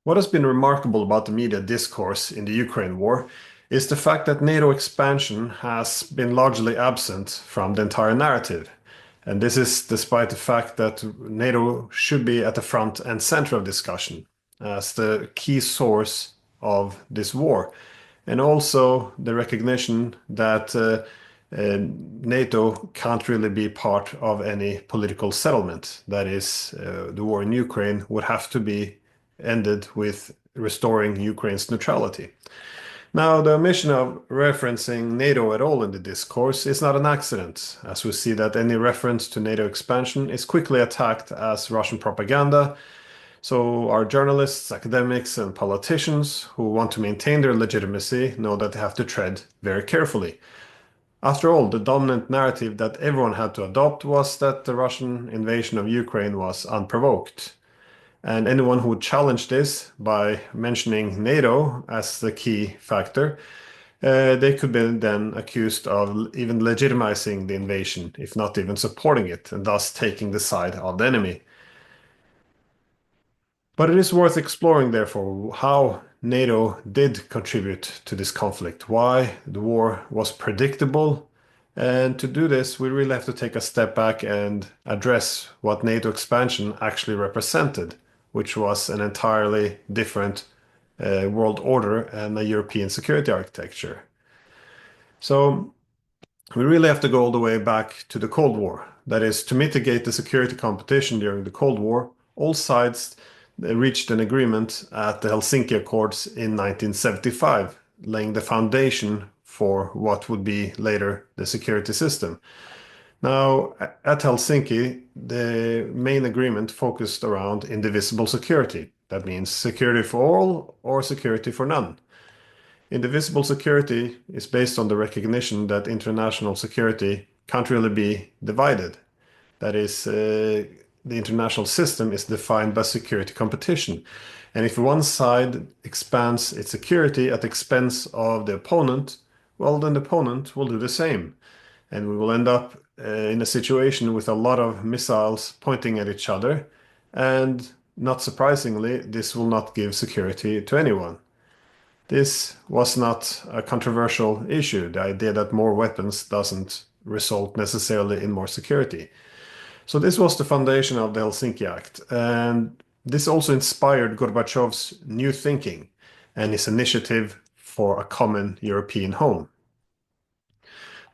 What has been remarkable about the media discourse in the Ukraine war is the fact that NATO expansion has been largely absent from the entire narrative. And this is despite the fact that NATO should be at the front and center of discussion as the key source of this war. And also the recognition that NATO can't really be part of any political settlement. That is, the war in Ukraine would have to be ended with restoring Ukraine's neutrality. Now, the omission of referencing NATO at all in the discourse is not an accident, as we see that any reference to NATO expansion is quickly attacked as Russian propaganda. So, our journalists, academics, and politicians who want to maintain their legitimacy know that they have to tread very carefully. After all, the dominant narrative that everyone had to adopt was that the Russian invasion of Ukraine was unprovoked. And anyone who would challenge this by mentioning NATO as the key factor, they could be then accused of even legitimizing the invasion, if not even supporting it, and thus taking the side of the enemy. But it is worth exploring, therefore, how NATO did contribute to this conflict, why the war was predictable. And to do this, we really have to take a step back and address what NATO expansion actually represented, which was an entirely different world order and a European security architecture. So we really have to go all the way back to the Cold War. That is, to mitigate the security competition during the Cold War, all sides reached an agreement at the Helsinki Accords in 1975, laying the foundation for what would be later the security system. Now, at Helsinki, the main agreement focused around indivisible security. That means security for all or security for none. Indivisible security is based on the recognition that international security can't really be divided. That is, the international system is defined by security competition. And if one side expands its security at the expense of the opponent, well, then the opponent will do the same. And we will end up in a situation with a lot of missiles pointing at each other. And not surprisingly, this will not give security to anyone. This was not a controversial issue, the idea that more weapons doesn't result necessarily in more security. So this was the foundation of the Helsinki Act, and this also inspired Gorbachev's new thinking and his initiative for a common European home.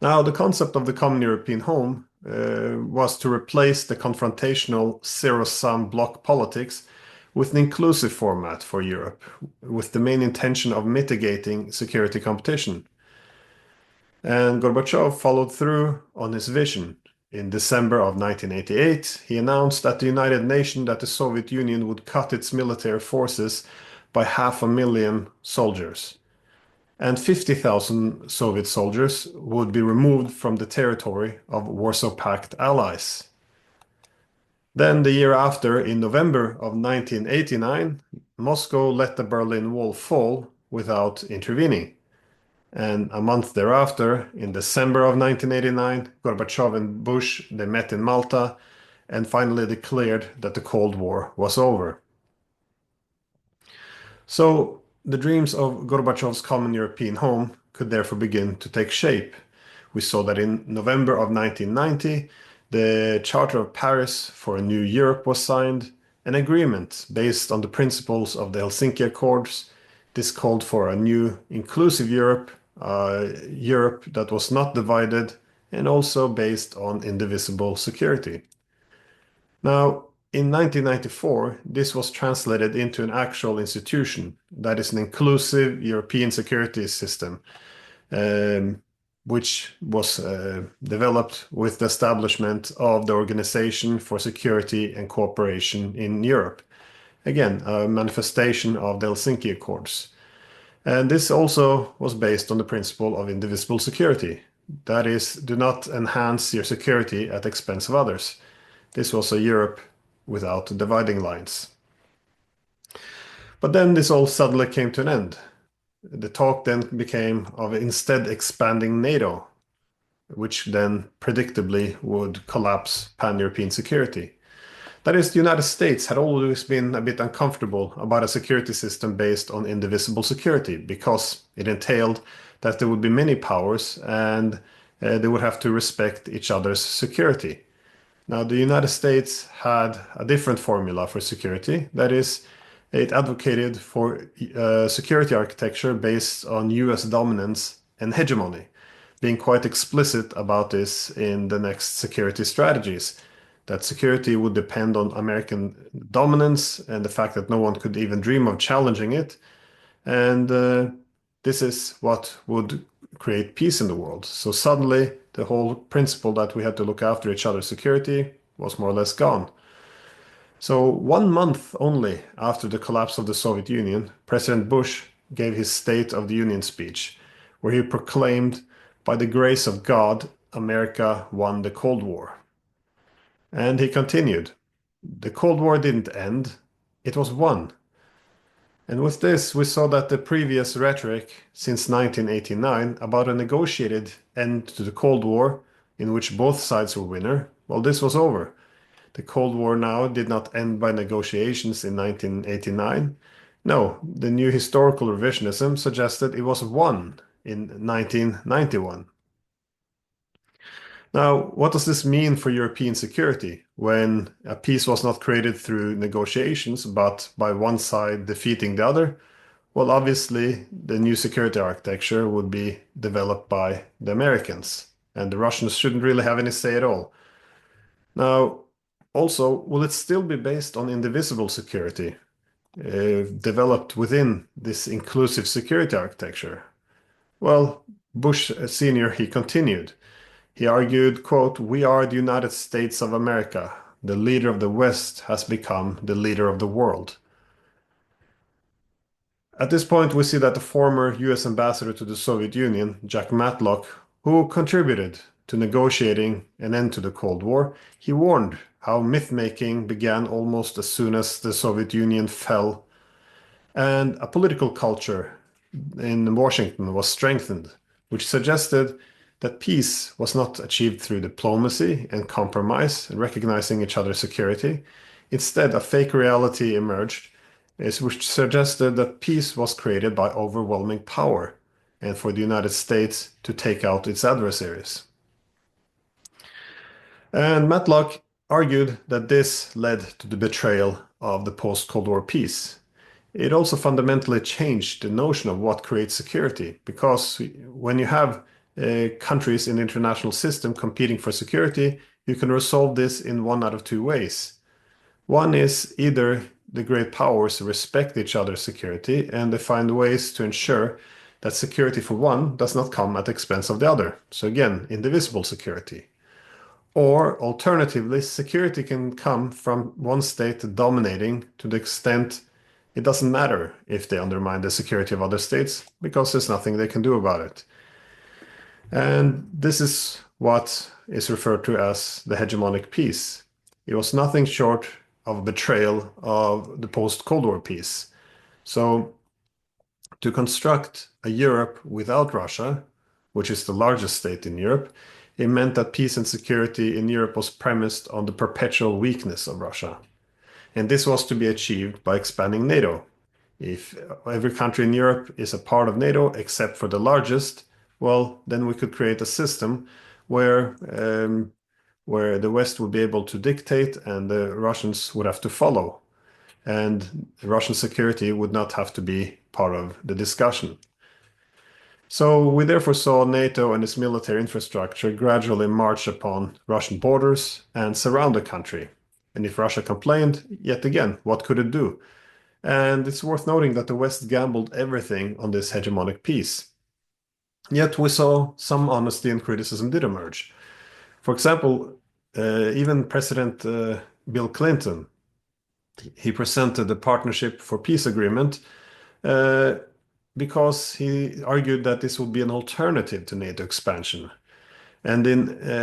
Now, the concept of the common European home was to replace the confrontational zero-sum bloc politics with an inclusive format for Europe, with the main intention of mitigating security competition. And Gorbachev followed through on his vision. In December of 1988, he announced at the United Nations that the Soviet Union would cut its military forces by 500,000 soldiers, and 50,000 Soviet soldiers would be removed from the territory of Warsaw Pact allies. Then, the year after, in November of 1989, Moscow let the Berlin Wall fall without intervening. And a month thereafter, in December of 1989, Gorbachev and Bush, they met in Malta and finally declared that the Cold War was over. So the dreams of Gorbachev's common European home could therefore begin to take shape. We saw that in November of 1990, the Charter of Paris for a New Europe was signed, an agreement based on the principles of the Helsinki Accords. This called for a new inclusive Europe, Europe that was not divided and also based on indivisible security. Now, in 1994, this was translated into an actual institution that is an inclusive European security system, which was developed with the establishment of the Organization for Security and Cooperation in Europe. Again, a manifestation of the Helsinki Accords. And this also was based on the principle of indivisible security. That is, do not enhance your security at the expense of others. This was a Europe without dividing lines. But then this all suddenly came to an end. The talk then became of instead expanding NATO, which then predictably would collapse pan-European security. That is, the United States had always been a bit uncomfortable about a security system based on indivisible security because it entailed that there would be many powers and they would have to respect each other's security. Now, the United States had a different formula for security. That is, it advocated for security architecture based on US dominance and hegemony, being quite explicit about this in the next security strategies. That security would depend on American dominance and the fact that no one could even dream of challenging it. And this is what would create peace in the world. So suddenly, the whole principle that we had to look after each other's security was more or less gone. So 1 month only after the collapse of the Soviet Union, President Bush gave his State of the Union speech, where he proclaimed, "By the grace of God, America won the Cold War." And he continued, "The Cold War didn't end, it was won." And with this, we saw that the previous rhetoric since 1989 about a negotiated end to the Cold War, in which both sides were winner, well, this was over. The Cold War now did not end by negotiations in 1989. No, the new historical revisionism suggested it was won in 1991. Now, what does this mean for European security when a peace was not created through negotiations, but by one side defeating the other? Well, obviously, the new security architecture would be developed by the Americans, and the Russians shouldn't really have any say at all. Now, also, will it still be based on indivisible security, developed within this inclusive security architecture? Well, Bush Sr., he continued. He argued, quote, "We are the United States of America. The leader of the West has become the leader of the world." At this point, we see that the former US ambassador to the Soviet Union, Jack Matlock, who contributed to negotiating an end to the Cold War, he warned how myth-making began almost as soon as the Soviet Union fell, and a political culture in Washington was strengthened, which suggested that peace was not achieved through diplomacy and compromise and recognizing each other's security. Instead, a fake reality emerged, which suggested that peace was created by overwhelming power and for the United States to take out its adversaries. And Matlock argued that this led to the betrayal of the post-Cold War peace. It also fundamentally changed the notion of what creates security, because when you have countries in the international system competing for security, you can resolve this in one out of two ways. One is either the great powers respect each other's security and they find ways to ensure that security for one does not come at the expense of the other. So again, indivisible security. Or alternatively, security can come from one state dominating to the extent it doesn't matter if they undermine the security of other states because there's nothing they can do about it. And this is what is referred to as the hegemonic peace. It was nothing short of betrayal of the post-Cold War peace. So to construct a Europe without Russia, which is the largest state in Europe, it meant that peace and security in Europe was premised on the perpetual weakness of Russia. And this was to be achieved by expanding NATO. If every country in Europe is a part of NATO except for the largest, well, then we could create a system where the West would be able to dictate and the Russians would have to follow. And Russian security would not have to be part of the discussion. So we therefore saw NATO and its military infrastructure gradually march upon Russian borders and surround the country. And if Russia complained, yet again, what could it do? And it's worth noting that the West gambled everything on this hegemonic peace. Yet we saw some honesty and criticism did emerge. For example, even President Bill Clinton, he presented the Partnership for Peace agreement because he argued that this would be an alternative to NATO expansion. And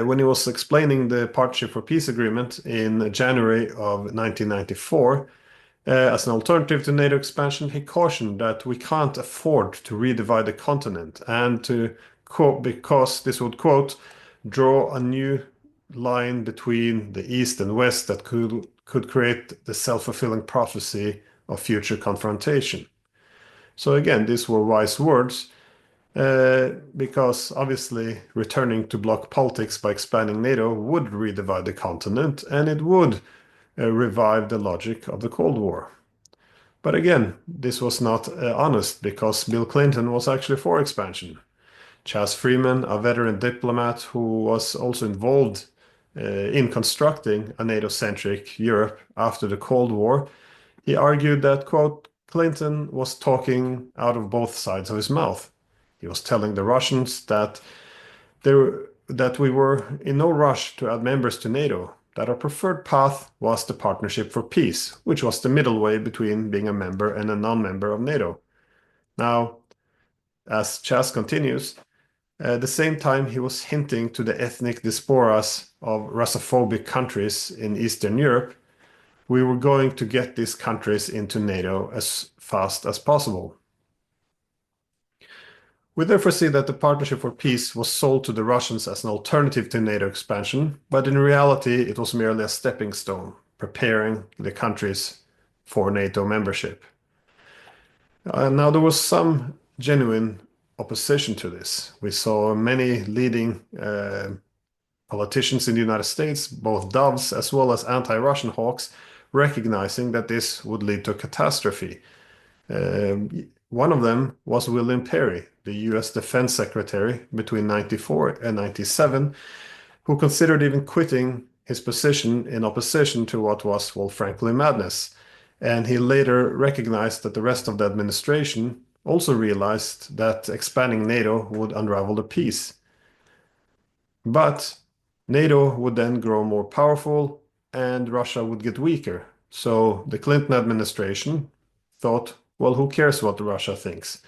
when he was explaining the Partnership for Peace agreement in January of 1994, as an alternative to NATO expansion, he cautioned that we can't afford to redivide the continent and to quote, because this would, quote, draw a new line between the East and West that could could create the self-fulfilling prophecy of future confrontation. So again, these were wise words, because obviously returning to bloc politics by expanding NATO would redivide the continent, and it would revive the logic of the Cold War. But again, this was not honest, because Bill Clinton was actually for expansion. Chas Freeman, a veteran diplomat who was also involved in constructing a NATO-centric Europe after the Cold War, he argued that, quote, Clinton was talking out of both sides of his mouth. He was telling the Russians that we were in no rush to add members to NATO, that our preferred path was the Partnership for Peace, which was the middle way between being a member and a non-member of NATO. Now, as Chas continues, at the same time he was hinting to the ethnic diasporas of Russophobic countries in Eastern Europe, we were going to get these countries into NATO as fast as possible. We therefore see that the Partnership for Peace was sold to the Russians as an alternative to NATO expansion, but in reality it was merely a stepping stone, preparing the countries for NATO membership. Now there was some genuine opposition to this. We saw many leading politicians in the United States, both doves as well as anti-Russian hawks, recognizing that this would lead to a catastrophe. One of them was William Perry, the US Defense Secretary between 94 and 97, who considered even quitting his position in opposition to what was, well, frankly, madness. And he later recognized that the rest of the administration also realized that expanding NATO would unravel the peace. But NATO would then grow more powerful and Russia would get weaker. So the Clinton administration thought, well, who cares what Russia thinks?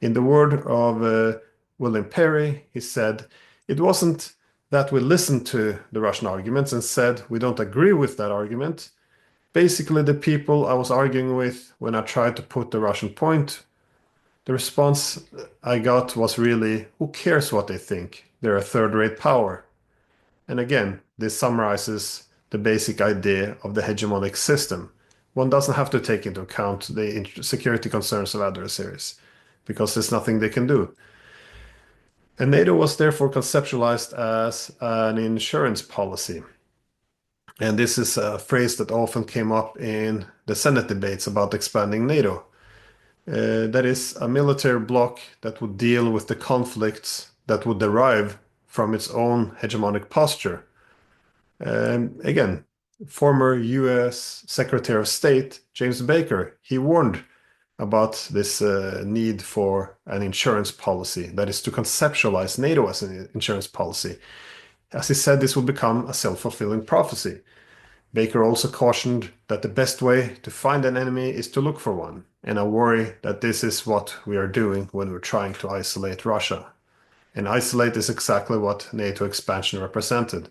In the word of William Perry, he said, it wasn't that we listened to the Russian arguments and said we don't agree with that argument. Basically, the people I was arguing with when I tried to put the Russian point, the response I got was really, who cares what they think? They're a third-rate power. And again, this summarizes the basic idea of the hegemonic system. One doesn't have to take into account the security concerns of adversaries, because there's nothing they can do. And NATO was therefore conceptualized as an insurance policy. And this is a phrase that often came up in the Senate debates about expanding NATO. That is a military bloc that would deal with the conflicts that would derive from its own hegemonic posture. Again, former US Secretary of State James Baker, he warned about this need for an insurance policy, that is to conceptualize NATO as an insurance policy. As he said, this would become a self-fulfilling prophecy. Baker also cautioned that the best way to find an enemy is to look for one, and I worry that this is what we are doing when we're trying to isolate Russia. And isolate is exactly what NATO expansion represented.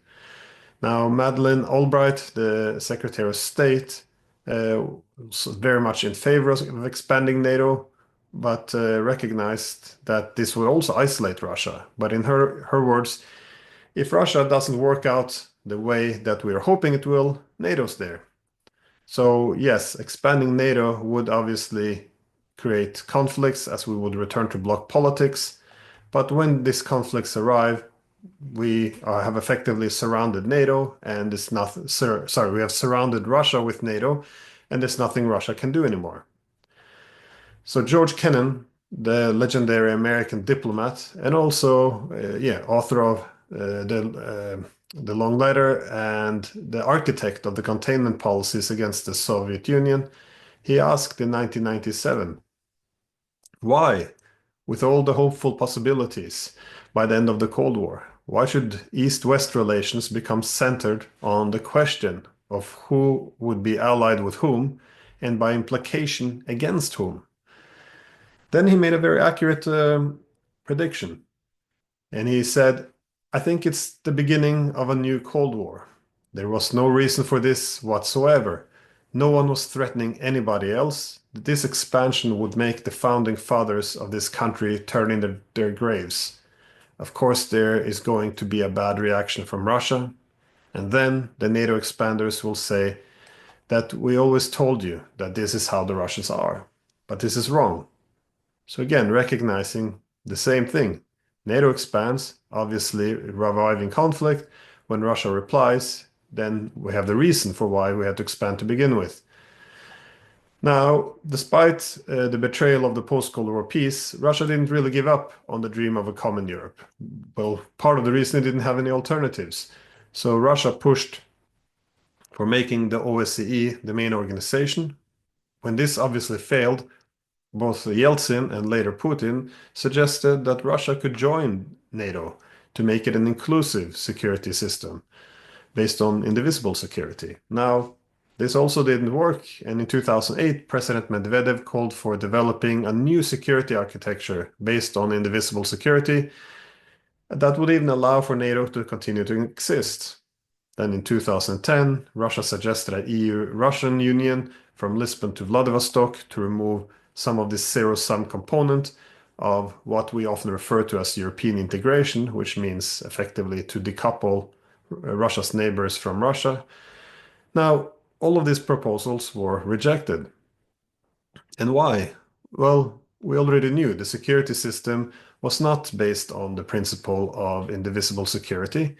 Now, Madeleine Albright, the Secretary of State, was very much in favor of expanding NATO, but recognized that this would also isolate Russia. But in her words, if Russia doesn't work out the way that we are hoping it will, NATO's there. So yes, expanding NATO would obviously create conflicts as we would return to bloc politics. But when these conflicts arrive, we have effectively surrounded NATO, and we have surrounded Russia with NATO, and there's nothing Russia can do anymore. So George Kennan, the legendary American diplomat, and also author of the Long Letter and the architect of the containment policies against the Soviet Union, he asked in 1997, why, with all the hopeful possibilities by the end of the Cold War, why should East-West relations become centered on the question of who would be allied with whom, and by implication against whom? Then he made a very accurate prediction. And he said, I think it's the beginning of a new Cold War. There was no reason for this whatsoever. No one was threatening anybody else. This expansion would make the founding fathers of this country turn in their graves. Of course, there is going to be a bad reaction from Russia. And then the NATO expanders will say, that we always told you that this is how the Russians are, but this is wrong. So again, recognizing the same thing. NATO expands, obviously reviving conflict. When Russia replies, then we have the reason for why we had to expand to begin with. Now, despite the betrayal of the post-Cold War peace, Russia didn't really give up on the dream of a common Europe. Well, part of the reason it didn't have any alternatives. So Russia pushed for making the OSCE the main organization. When this obviously failed, both Yeltsin and later Putin suggested that Russia could join NATO to make it an inclusive security system based on indivisible security. Now, this also didn't work, and in 2008, President Medvedev called for developing a new security architecture based on indivisible security that would even allow for NATO to continue to exist. Then in 2010, Russia suggested an EU-Russian union from Lisbon to Vladivostok to remove some of this zero-sum component of what we often refer to as European integration, which means effectively to decouple Russia's neighbors from Russia. Now, all of these proposals were rejected. And why? Well, we already knew the security system was not based on the principle of indivisible security.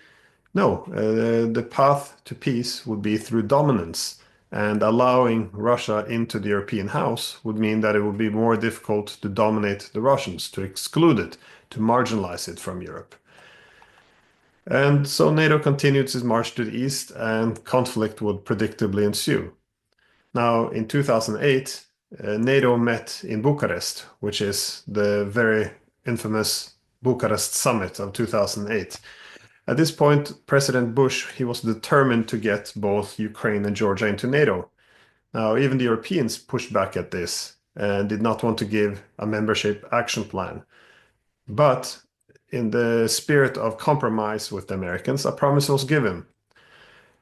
No, the path to peace would be through dominance, and allowing Russia into the European house would mean that it would be more difficult to dominate the Russians, to exclude it, to marginalize it from Europe. And so NATO continued its march to the east, and conflict would predictably ensue. Now, in 2008, NATO met in Bucharest, which is the very infamous Bucharest summit of 2008. At this point, President Bush, he was determined to get both Ukraine and Georgia into NATO. Now, even the Europeans pushed back at this and did not want to give a membership action plan. But in the spirit of compromise with the Americans, a promise was given.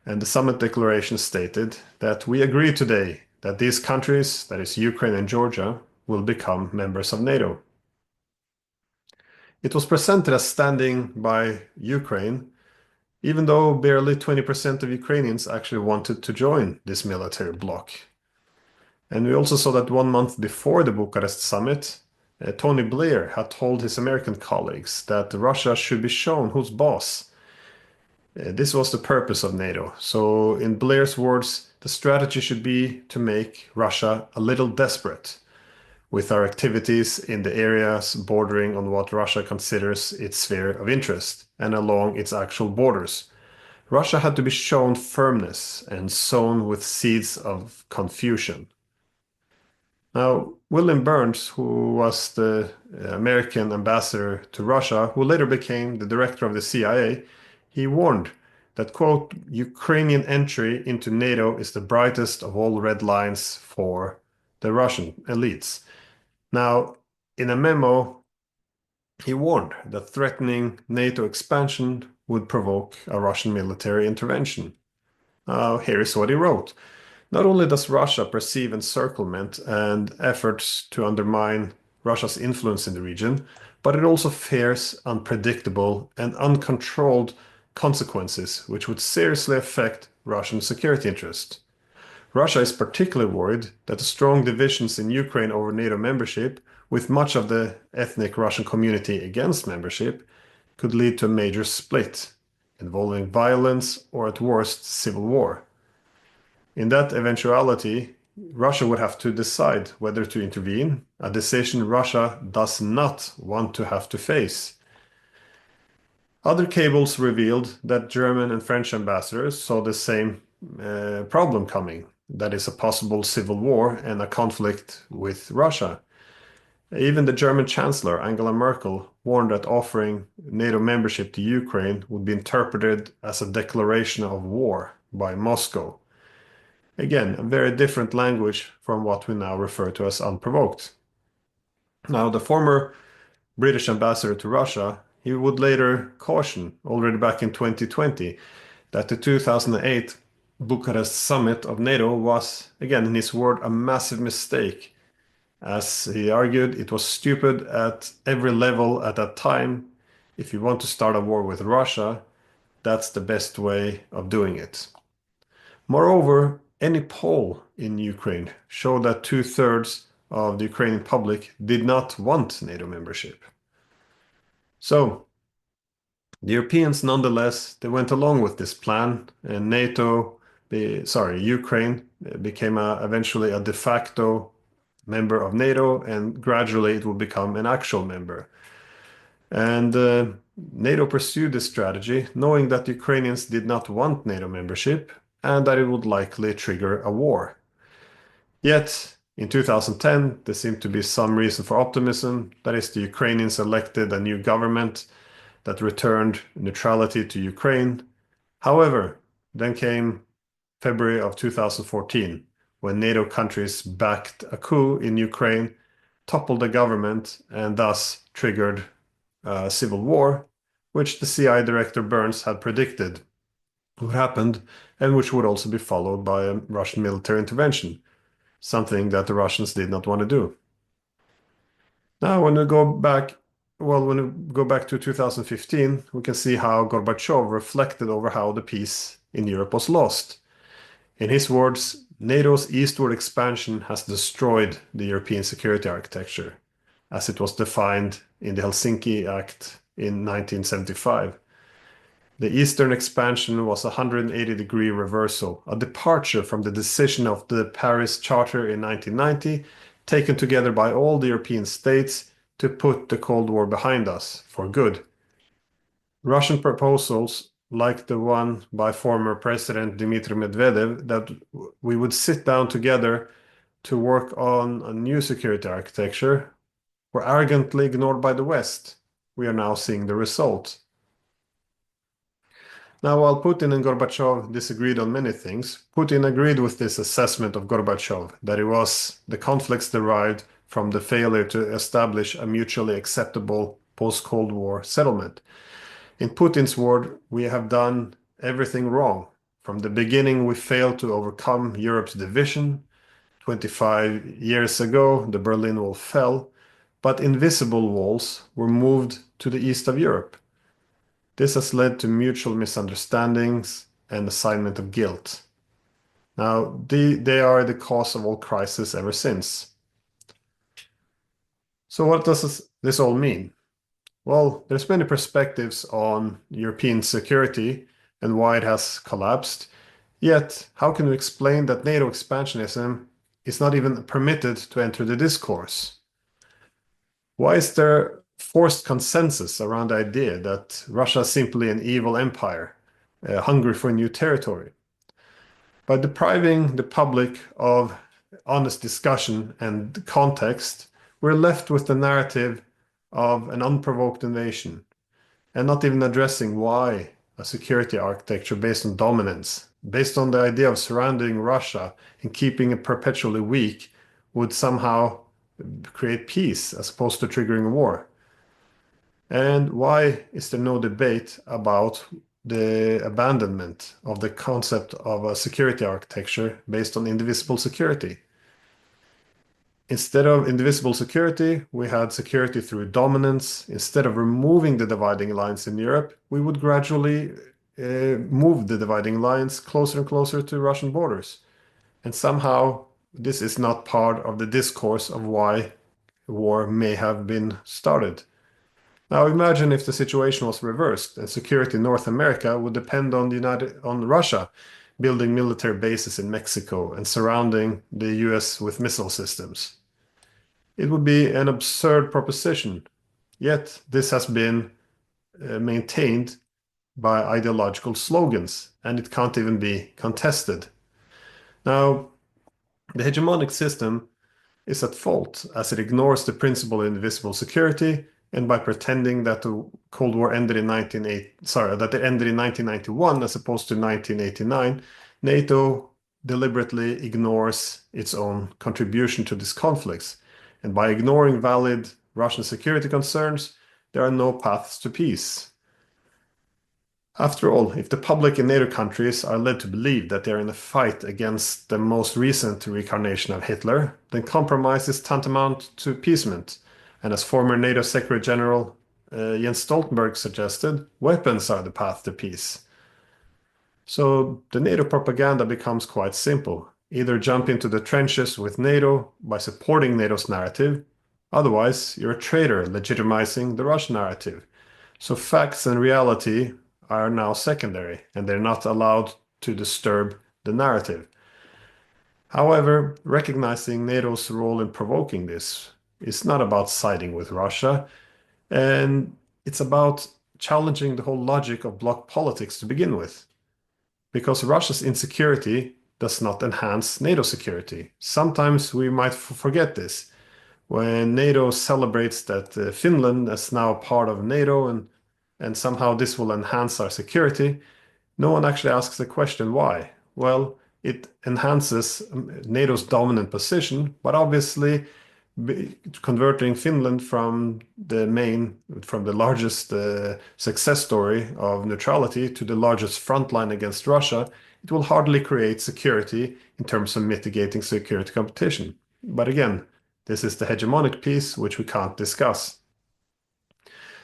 And the summit declaration stated that we agree today that these countries, that is Ukraine and Georgia, will become members of NATO. It was presented as standing by Ukraine, even though barely 20% of Ukrainians actually wanted to join this military bloc. And we also saw that 1 month before the Bucharest summit, Tony Blair had told his American colleagues that Russia should be shown who's boss. This was the purpose of NATO. So, in Blair's words, the strategy should be to make Russia a little desperate with our activities in the areas bordering on what Russia considers its sphere of interest and along its actual borders. Russia had to be shown firmness and sown with seeds of confusion. Now, William Burns, who was the American ambassador to Russia, who later became the director of the CIA, he warned that, quote, Ukrainian entry into NATO is the brightest of all red lines for the Russian elites. Now, in a memo, he warned that threatening NATO expansion would provoke a Russian military intervention. Here is what he wrote. Not only does Russia perceive encirclement and efforts to undermine Russia's influence in the region, but it also fears unpredictable and uncontrolled consequences which would seriously affect Russian security interests. Russia is particularly worried that the strong divisions in Ukraine over NATO membership, with much of the ethnic Russian community against membership, could lead to a major split, involving violence or at worst civil war. In that eventuality, Russia would have to decide whether to intervene, a decision Russia does not want to have to face. Other cables revealed that German and French ambassadors saw the same problem coming, that is, a possible civil war and a conflict with Russia. Even the German Chancellor, Angela Merkel, warned that offering NATO membership to Ukraine would be interpreted as a declaration of war by Moscow. Again, a very different language from what we now refer to as unprovoked. Now, the former British ambassador to Russia, he would later caution, already back in 2020, that the 2008 Bucharest summit of NATO was, again, in his word, a massive mistake. As he argued, it was stupid at every level at that time. If you want to start a war with Russia, that's the best way of doing it. Moreover, any poll in Ukraine showed that 2/3 of the Ukrainian public did not want NATO membership. So the Europeans, nonetheless, they went along with this plan, and Ukraine became eventually a de facto member of NATO, and gradually it will become an actual member. And NATO pursued this strategy, knowing that the Ukrainians did not want NATO membership and that it would likely trigger a war. Yet, in 2010, there seemed to be some reason for optimism. That is, the Ukrainians elected a new government that returned neutrality to Ukraine. However, then came February of 2014, when NATO countries backed a coup in Ukraine, toppled the government, and thus triggered a civil war, which the CIA Director Burns had predicted would happen, and which would also be followed by a Russian military intervention, something that the Russians did not want to do. Now, when we go back to 2015, we can see how Gorbachev reflected over how the peace in Europe was lost. In his words, NATO's eastward expansion has destroyed the European security architecture, as it was defined in the Helsinki Act in 1975. The eastern expansion was a 180-degree reversal, a departure from the decision of the Paris Charter in 1990, taken together by all the European states to put the Cold War behind us for good. Russian proposals, like the one by former President Dmitry Medvedev, that we would sit down together to work on a new security architecture, were arrogantly ignored by the West. We are now seeing the result. Now, while Putin and Gorbachev disagreed on many things, Putin agreed with this assessment of Gorbachev, that it was the conflicts derived from the failure to establish a mutually acceptable post-Cold War settlement. In Putin's word, we have done everything wrong. From the beginning, we failed to overcome Europe's division. 25 years ago, the Berlin Wall fell, but invisible walls were moved to the east of Europe. This has led to mutual misunderstandings and assignment of guilt. Now, they are the cause of all crises ever since. So what does this all mean? Well, there's many perspectives on European security and why it has collapsed. Yet, how can we explain that NATO expansionism is not even permitted to enter the discourse? Why is there forced consensus around the idea that Russia is simply an evil empire, hungry for new territory? By depriving the public of honest discussion and context, we're left with the narrative of an unprovoked invasion, and not even addressing why a security architecture based on dominance, based on the idea of surrounding Russia and keeping it perpetually weak, would somehow create peace as opposed to triggering a war. And why is there no debate about the abandonment of the concept of a security architecture based on indivisible security? Instead of indivisible security, we had security through dominance. Instead of removing the dividing lines in Europe, we would gradually move the dividing lines closer and closer to Russian borders. And somehow, this is not part of the discourse of why war may have been started. Now imagine if the situation was reversed and security in North America would depend on Russia building military bases in Mexico and surrounding the US with missile systems. It would be an absurd proposition, yet this has been maintained by ideological slogans, and it can't even be contested. Now, the hegemonic system is at fault as it ignores the principle of indivisible security, and by pretending that the Cold War ended in 1991 as opposed to 1989, NATO deliberately ignores its own contribution to these conflicts. And by ignoring valid Russian security concerns, there are no paths to peace. After all, if the public in NATO countries are led to believe that they are in a fight against the most recent reincarnation of Hitler, then compromise is tantamount to appeasement. And as former NATO Secretary General Jens Stoltenberg suggested, weapons are the path to peace. So the NATO propaganda becomes quite simple. Either jump into the trenches with NATO by supporting NATO's narrative, otherwise, you're a traitor legitimizing the Russian narrative. So facts and reality are now secondary, and they're not allowed to disturb the narrative. However, recognizing NATO's role in provoking this is not about siding with Russia, and it's about challenging the whole logic of bloc politics to begin with. Because Russia's insecurity does not enhance NATO security. Sometimes we might forget this. When NATO celebrates that Finland is now part of NATO and somehow this will enhance our security, no one actually asks the question why. Well, it enhances NATO's dominant position, but obviously converting Finland from the largest success story of neutrality to the largest front line against Russia, it will hardly create security in terms of mitigating security competition. But again, this is the hegemonic piece which we can't discuss.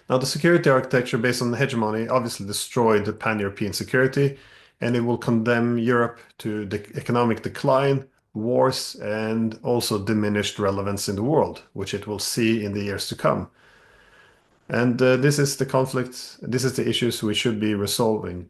Now, the security architecture based on the hegemony obviously destroyed the pan-European security, and it will condemn Europe to the economic decline, wars, and also diminished relevance in the world, which it will see in the years to come. And this is the conflict, this is the issues we should be resolving.